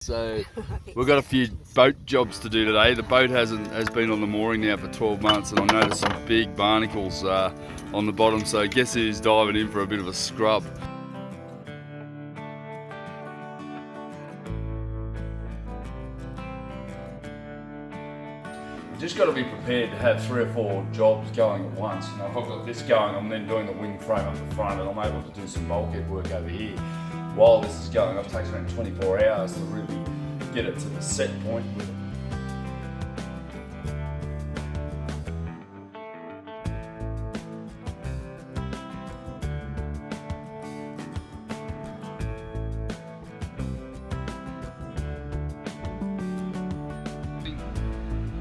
So we've got a few boat jobs to do today. The boat has been on the mooring now for 12 months, and I noticed some big barnacles on the bottom. So guess who's diving in for a bit of a scrub? You've just got to be prepared to have 3 or 4 jobs going at once. Now, if I've got this going, I'm then doing the wing frame up the front, and I'm able to do some bulkhead work over here. While this is going, it takes around 24 hours to really get it to the set point with it.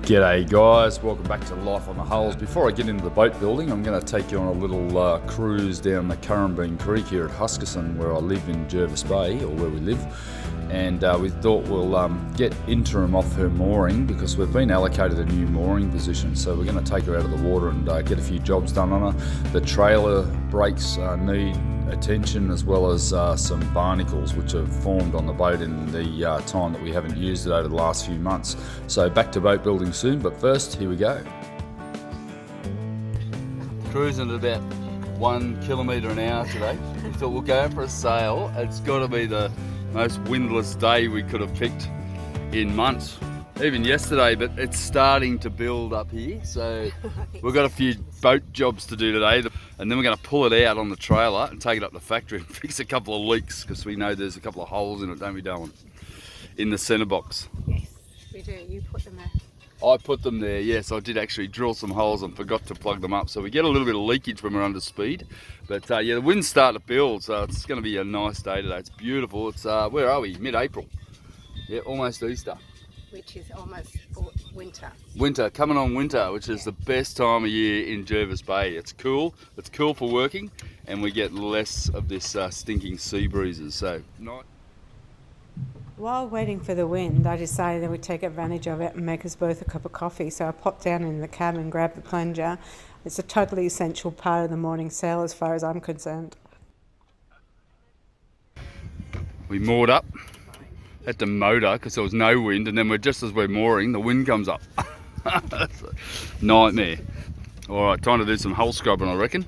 G'day guys, welcome back to Life on the Hulls. Before I get into the boat building, I'm going to take you on a little cruise down the Catamaran Creek here at Huskisson, where I live in Jervis Bay, or where we live. And we thought we'll get interim off her mooring because we've been allocated a new mooring position. So we're going to take her out of the water and get a few jobs done on her. The trailer brakes need attention, as well as some barnacles which have formed on the boat in the time that we haven't used it over the last few months. So back to boat building soon, but first, here we go. Cruising at about 1 kilometre an hour today. We thought we'll go out for a sail. It's got to be the most windless day we could have picked in months. Even yesterday, but it's starting to build up here. So we've got a few boat jobs to do today, and then we're going to pull it out on the trailer and take it up to the factory and fix a couple of leaks, because we know there's a couple of holes in it, don't we, Darwin? In the centre box. Yes, we do. You put them there. I put them there, yes. I did actually drill some holes and forgot to plug them up. So we get a little bit of leakage when we're under speed. But yeah, the wind's starting to build, so it's going to be a nice day today. It's beautiful. It's, where are we? Mid-April. Yeah, almost Easter. Which is almost winter. Winter, coming on winter, which is the best time of year in Jervis Bay. It's cool for working, and we get less of this stinking sea breezes. So, nice. While waiting for the wind, I decided that we'd take advantage of it and make us both a cup of coffee. So I popped down in the cab and grabbed the plunger. It's a totally essential part of the morning sail as far as I'm concerned. We moored up at the motor because there was no wind, and then just as we're mooring, the wind comes up. That's a nightmare. All right, time to do some hull scrubbing, I reckon.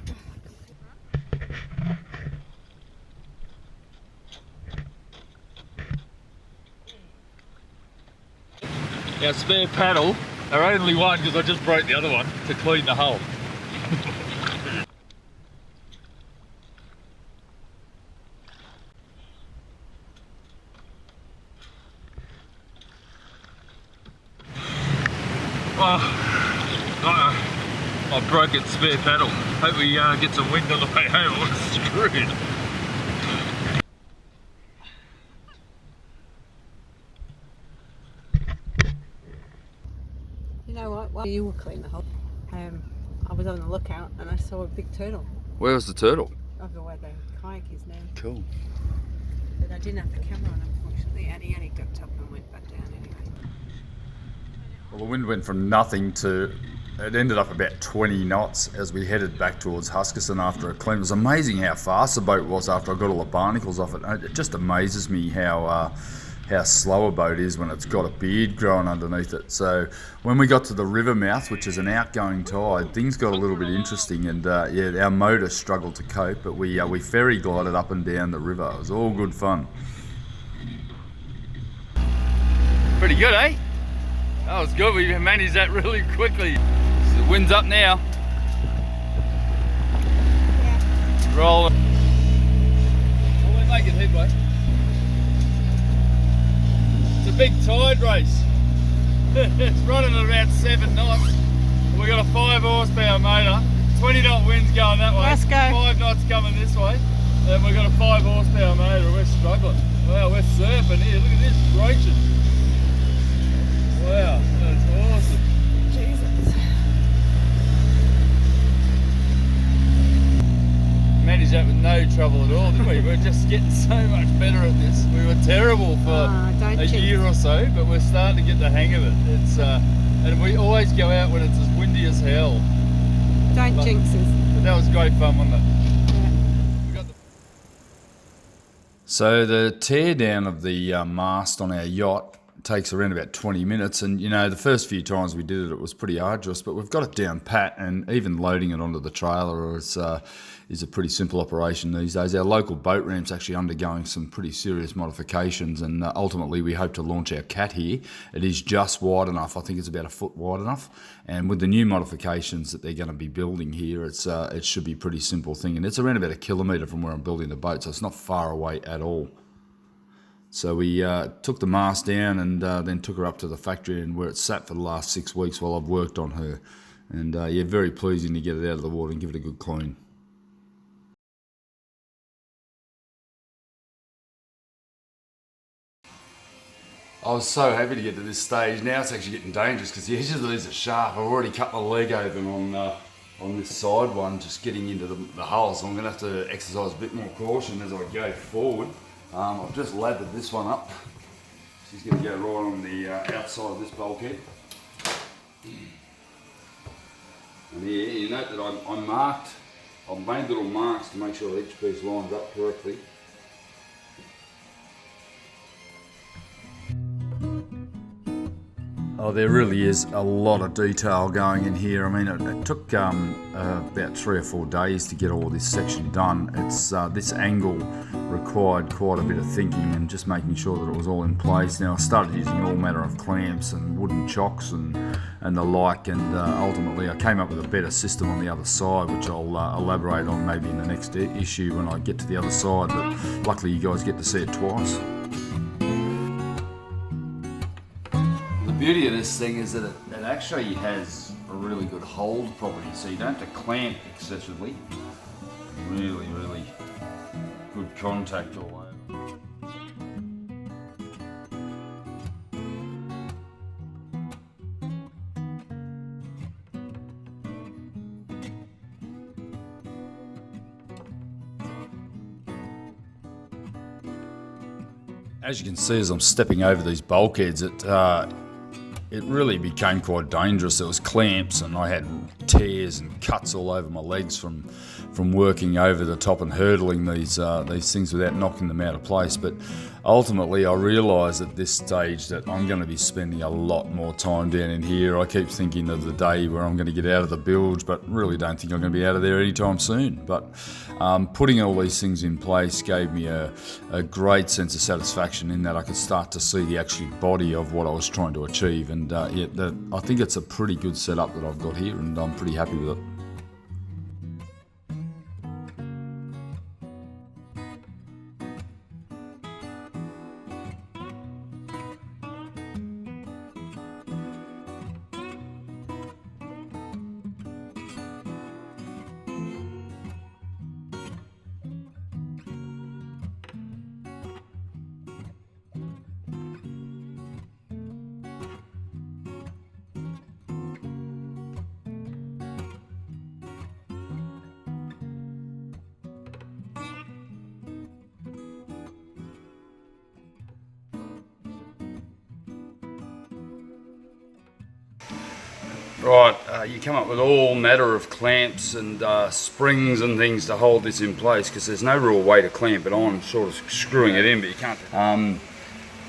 Our spare paddle, our only one, because I just broke the other one, to clean the hull. I broke its spare paddle. Hope we get some wind on the way home, or it's screwed. You know what? While you were cleaning the hull, I was on the lookout and I saw a big turtle. Where was the turtle? Over where the kayak is now. Cool. But I didn't have the camera on, unfortunately, and he only ducked up and went back down anyway. Well, the wind went from nothing to, it ended up about 20 knots as we headed back towards Huskisson after a clean. It was amazing how fast the boat was after I got all the barnacles off it. It just amazes me how slow a boat is when it's got a beard growing underneath it. So when we got to the river mouth, which is an outgoing tide, things got a little bit interesting, and yeah, our motor struggled to cope, but we ferry glided up and down the river. It was all good fun. Pretty good, eh? That was good. We managed that really quickly. So the wind's up now. Yeah. Rolling. Oh, we're making headway. It's a big tide race. It's running at about 7 knots. We've got a 5 horsepower motor. 20 knot winds going that way. Let's go. 5 knots coming this way. And we've got a 5 horsepower motor. We're struggling. Wow, we're surfing here. Look at this, gracious. Wow, that's awesome. Jesus. Managed that with no trouble at all, didn't we? We're just getting so much better at this. We were terrible for a year or so, but we're starting to get the hang of it. It's and we always go out when it's as windy as hell. Don't jinx us. But that was great fun, wasn't it? Yeah. We got So the tear down of the mast on our yacht takes around about 20 minutes, and the first few times we did it, it was pretty arduous, but we've got it down pat, and even loading it onto the trailer is a pretty simple operation these days. Our local boat ramp's actually undergoing some pretty serious modifications, and ultimately we hope to launch our Cat here. It is just wide enough. I think it's about a foot wide enough, and with the new modifications that they're going to be building here, it should be a pretty simple thing, and it's around about 1 kilometre from where I'm building the boat, so it's not far away at all. So we took the mast down and then took her up to the factory, and where it's sat for the last 6 weeks while I've worked on her. And very pleasing to get it out of the water and give it a good clean. I was so happy to get to this stage. Now it's actually getting dangerous because the edges of these are sharp. I've already cut my leg open on this side one, just getting into the hull, so I'm going to have to exercise a bit more caution as I go forward. I've just lathered this one up. She's going to go right on the outside of this bulkhead. And here, you note that I've made little marks to make sure each piece lines up correctly. Oh, there really is a lot of detail going in here. I mean, it took about 3 or 4 days to get all this section done. It's this angle required quite a bit of thinking and just making sure that it was all in place. Now I started using all manner of clamps and wooden chocks and the like, and ultimately I came up with a better system on the other side, which I'll elaborate on maybe in the next issue when I get to the other side, but luckily you guys get to see it twice. The beauty of this thing is that it actually has a really good hold property, so you don't have to clamp excessively. Really, really good contact all over. As you can see, as I'm stepping over these bulkheads, it really became quite dangerous. There was clamps and I had tears and cuts all over my legs from working over the top and hurdling these things without knocking them out of place. But ultimately I realised at this stage that I'm going to be spending a lot more time down in here. I keep thinking of the day where I'm going to get out of the bilge, but really don't think I'm going to be out of there anytime soon. But putting all these things in place gave me a great sense of satisfaction in that I could start to see the actual body of what I was trying to achieve. And I think it's a pretty good setup that I've got here, and I'm pretty happy with it. Right, you come up with all manner of clamps and springs and things to hold this in place, because there's no real way to clamp it on, sort of screwing it in, but you can't.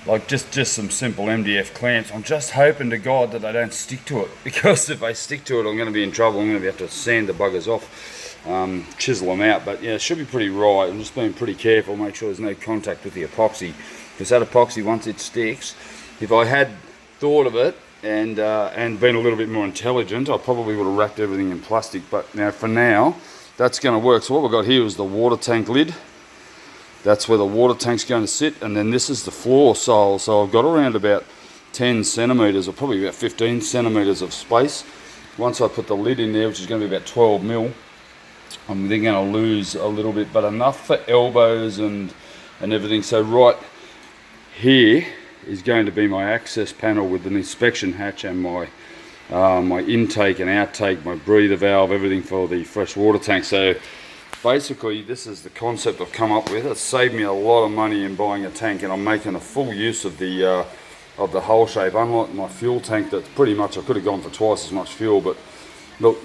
Like just some simple MDF clamps. I'm just hoping to God that they don't stick to it, because if they stick to it I'm going to be in trouble. I'm going to have to sand the buggers off, chisel them out, but yeah, it should be pretty right. I'm just being pretty careful, make sure there's no contact with the epoxy, because that epoxy, once it sticks, if I had thought of it and been a little bit more intelligent, I probably would have wrapped everything in plastic. But now, for now, that's going to work. So what we've got here is the water tank lid. That's where the water tank's going to sit, and then this is the floor sole. So I've got around about 10 centimetres, or probably about 15 centimetres of space. Once I put the lid in there, which is going to be about 12 mil, I'm then going to lose a little bit, but enough for elbows and everything. So right here is going to be my access panel with an inspection hatch and my intake and outtake, my breather valve, everything for the fresh water tank. So basically this is the concept I've come up with. It's saved me a lot of money in buying a tank, and I'm making a full use of the hull shape, unlike my fuel tank that's pretty much, I could have gone for twice as much fuel, but look,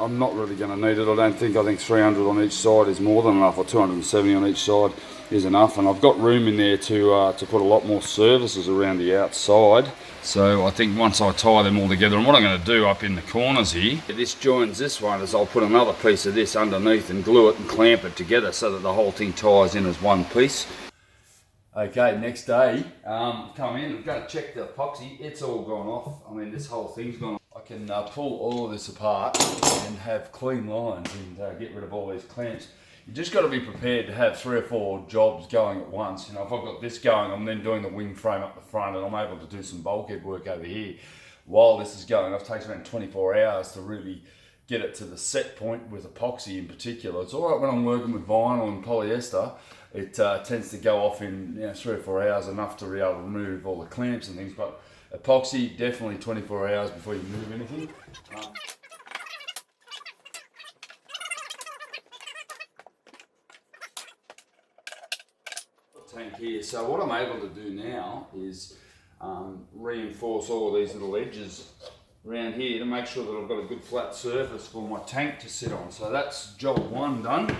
I'm not really going to need it, I don't think. I think 300 on each side is more than enough, or 270 on each side. is enough, and I've got room in there to put a lot more surfaces around the outside. So I think once I tie them all together, and what I'm going to do up in the corners here, this joins this one, is I'll put another piece of this underneath and glue it and clamp it together so that the whole thing ties in as one piece. Okay, next day, come in, I'm going to check the epoxy. It's all gone off. I mean, this whole thing's gone off. I can pull all of this apart and have clean lines and get rid of all these clamps. You just got to be prepared to have 3 or 4 jobs going at once. You know, if I've got this going, I'm then doing the wing frame up the front, and I'm able to do some bulkhead work over here while this is going. It takes around 24 hours to really get it to the set point with epoxy in particular. It's all right when I'm working with vinyl and polyester. It tends to go off in 3 or 4 hours, enough to be able to remove all the clamps and things. But epoxy, definitely 24 hours before you move anything. Tank here. So what I'm able to do now is reinforce all of these little edges around here to make sure that I've got a good flat surface for my tank to sit on. So that's job 1 done.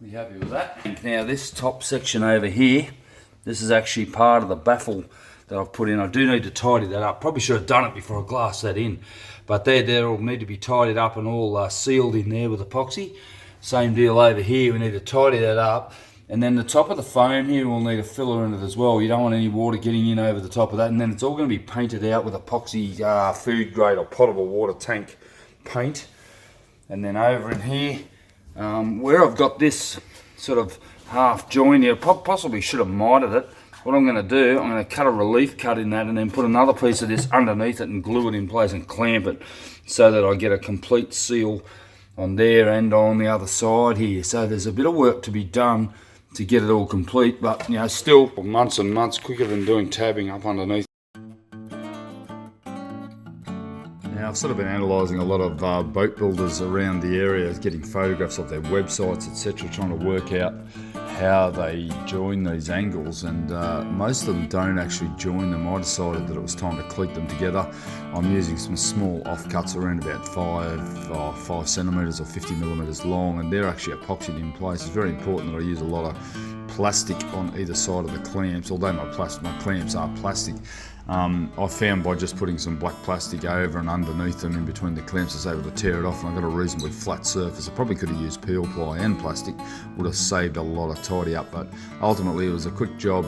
Be happy with that. Now this top section over here, this is actually part of the baffle that I've put in. I do need to tidy that up. Probably should have done it before I glassed that in. But they'll need to be tidied up and all sealed in there with epoxy. Same deal over here, we need to tidy that up. And then the top of the foam here will need a filler in it as well. You don't want any water getting in over the top of that. And then it's all going to be painted out with epoxy food grade or potable water tank paint. And then over in here, where I've got this sort of half join here, possibly should have mitered it. What I'm going to do, I'm going to cut a relief cut in that and then put another piece of this underneath it and glue it in place and clamp it so that I get a complete seal on there and on the other side here. So there's a bit of work to be done to get it all complete, but still months and months quicker than doing tabbing up underneath. Now I've sort of been analysing a lot of boat builders around the area, getting photographs of their websites, etc., trying to work out how they join these angles, and most of them don't actually join them. I decided that it was time to cleat them together. I'm using some small offcuts around about 5 centimetres or 50 millimetres long, and they're actually epoxied in place. It's very important that I use a lot of plastic on either side of the clamps, although my clamps are plastic. I found by just putting some black plastic over and underneath them in between the clamps, I was able to tear it off, and I got a reasonably flat surface. I probably could have used peel ply and plastic, would have saved a lot of tidy up, but ultimately it was a quick job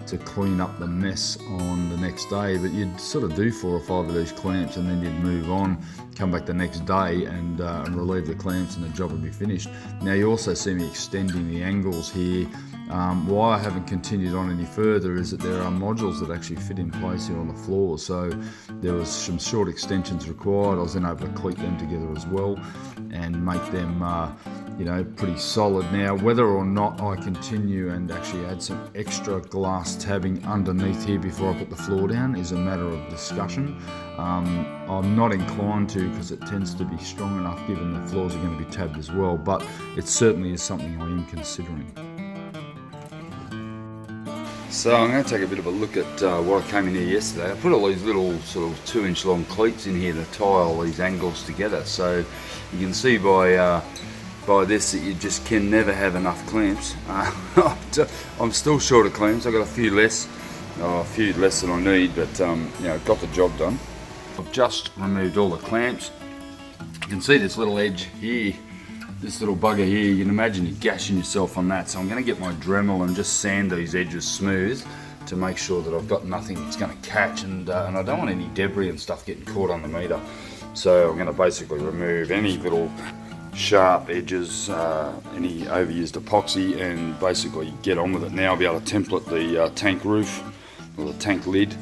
to clean up the mess on the next day. But you'd sort of do 4 or 5 of these clamps and then you'd move on, come back the next day and relieve the clamps, and the job would be finished. Now you also see me extending the angles here. Why I haven't continued on any further is that there are modules that actually fit in place here on the floor, so there was some short extensions required. I was then able to cleat them together as well and make them pretty solid. Now whether or not I continue and actually add some extra glass tabbing underneath here before I put the floor down is a matter of discussion. I'm not inclined to, because it tends to be strong enough given the floors are going to be tabbed as well, but it certainly is something I am considering. So I'm going to take a bit of a look at what I came in here yesterday. I put all these little sort of 2-inch long cleats in here to tie all these angles together. So you can see by this that you just can never have enough clamps. I'm still short of clamps. I've got a few less than I need, but got the job done. I've just removed all the clamps. You can see this little edge here. This little bugger here, you can imagine you're gashing yourself on that. So I'm going to get my Dremel and just sand these edges smooth to make sure that I've got nothing that's going to catch, and I don't want any debris and stuff getting caught on the meter. So I'm going to basically remove any little sharp edges, any overused epoxy, and basically get on with it. Now I'll be able to template the tank roof or the tank lid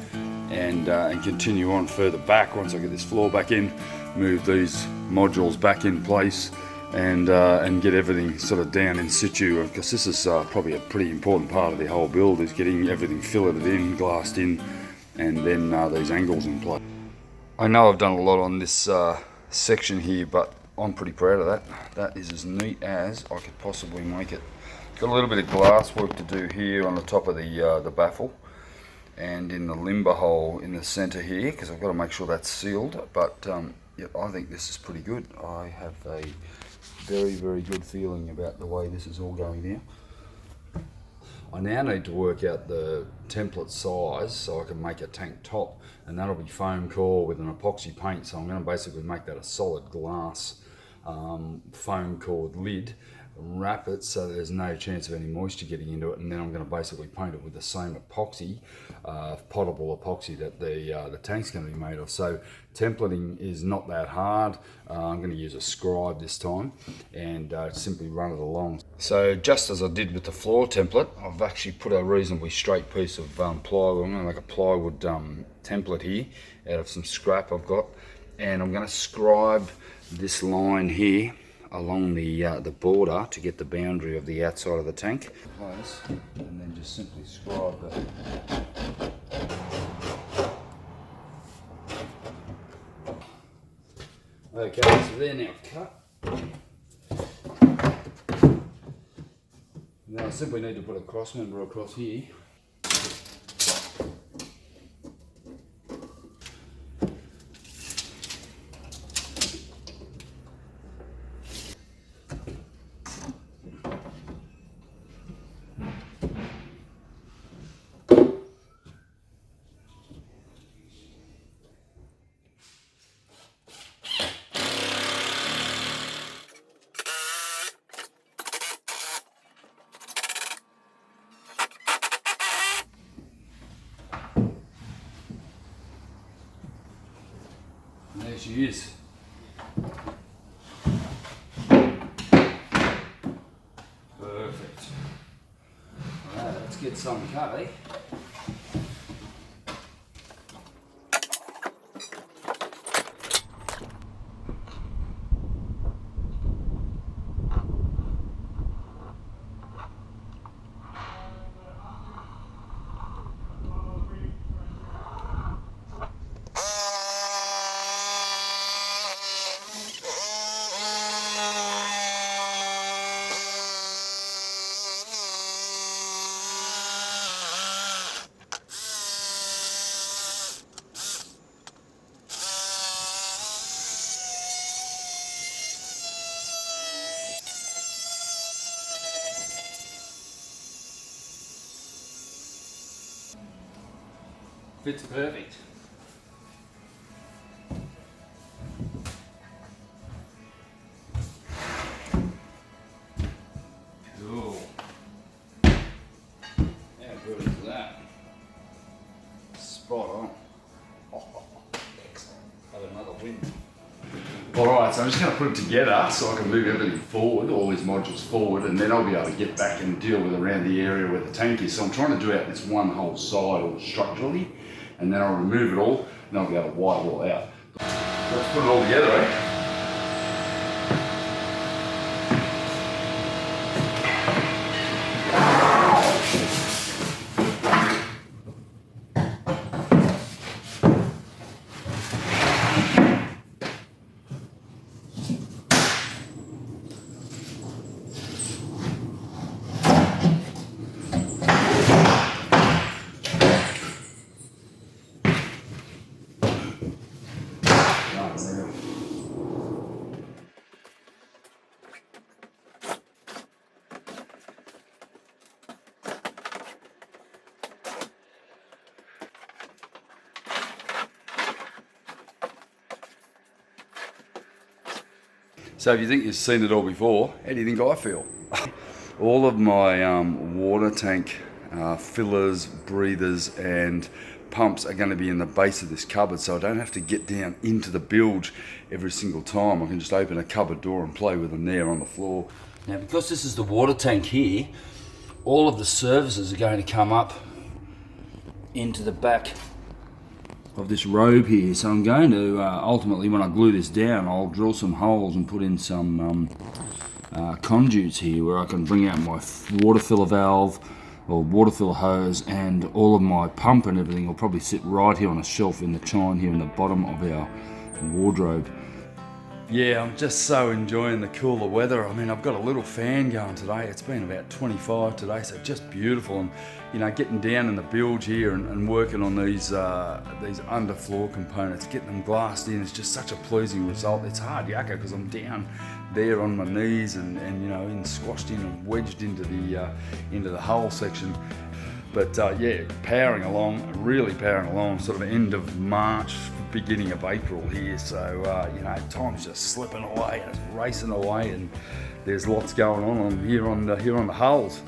and continue on further back. Once I get this floor back in, move these modules back in place and get everything sort of down in situ, because this is probably a pretty important part of the whole build, is getting everything filleted in, glassed in, and then these angles in place. I know I've done a lot on this section here, but I'm pretty proud of that. That is as neat as I could possibly make it. Got a little bit of glass work to do here on the top of the baffle and in the limber hole in the center here, because I've got to make sure that's sealed. But I think this is pretty good. I have a very, very good feeling about the way this is all going now. I now need to work out the template size so I can make a tank top, and that'll be foam core with an epoxy paint. So I'm going to basically make that a solid glass foam core lid, wrap it so there's no chance of any moisture getting into it, and then I'm going to basically paint it with the same epoxy, potable epoxy that the tank's going to be made of. So templating is not that hard. I'm going to use a scribe this time and simply run it along. So just as I did with the floor template, I've actually put a reasonably straight piece of plywood. I'm going to make a plywood template here out of some scrap I've got, and I'm going to scribe this line here along the border to get the boundary of the outside of the tank. Place, and then just simply scribe it. Okay, so they're now cut. Now I simply need to put a cross member across here. There she is. Perfect. Alright, let's get some cut, eh? Fits perfect. Cool. How good is that? Spot on. Excellent. Have another win. Alright, so I'm just going to put it together so I can move everything forward, all these modules forward, and then I'll be able to get back and deal with around the area where the tank is. So I'm trying to do out this one whole side all structurally, and then I'll remove it all, and I'll be able to wire it all out. Let's put it all together, eh? So if you think you've seen it all before, how do you think I feel? All of my water tank fillers, breathers and pumps are going to be in the base of this cupboard, so I don't have to get down into the bilge every single time. I can just open a cupboard door and play with them there on the floor. Now because this is the water tank here, all of the services are going to come up into the back of this robe here. So I'm going to ultimately, when I glue this down, I'll drill some holes and put in some conduits here where I can bring out my water filler valve or water filler hose, and all of my pump and everything will probably sit right here on a shelf in the chine here in the bottom of our wardrobe. Yeah, I'm just so enjoying the cooler weather. I mean, I've got a little fan going today. It's been about 25 today, so just beautiful. And you know, getting down in the bilge here and working on these underfloor components, getting them glassed in is just such a pleasing result. It's hard yakka because I'm down there on my knees and you know, squashed in and wedged into the hull section. But yeah, powering along, really powering along, sort of end of March, beginning of April here. So you know, time's just slipping away and it's racing away, and there's lots going on here on the hulls.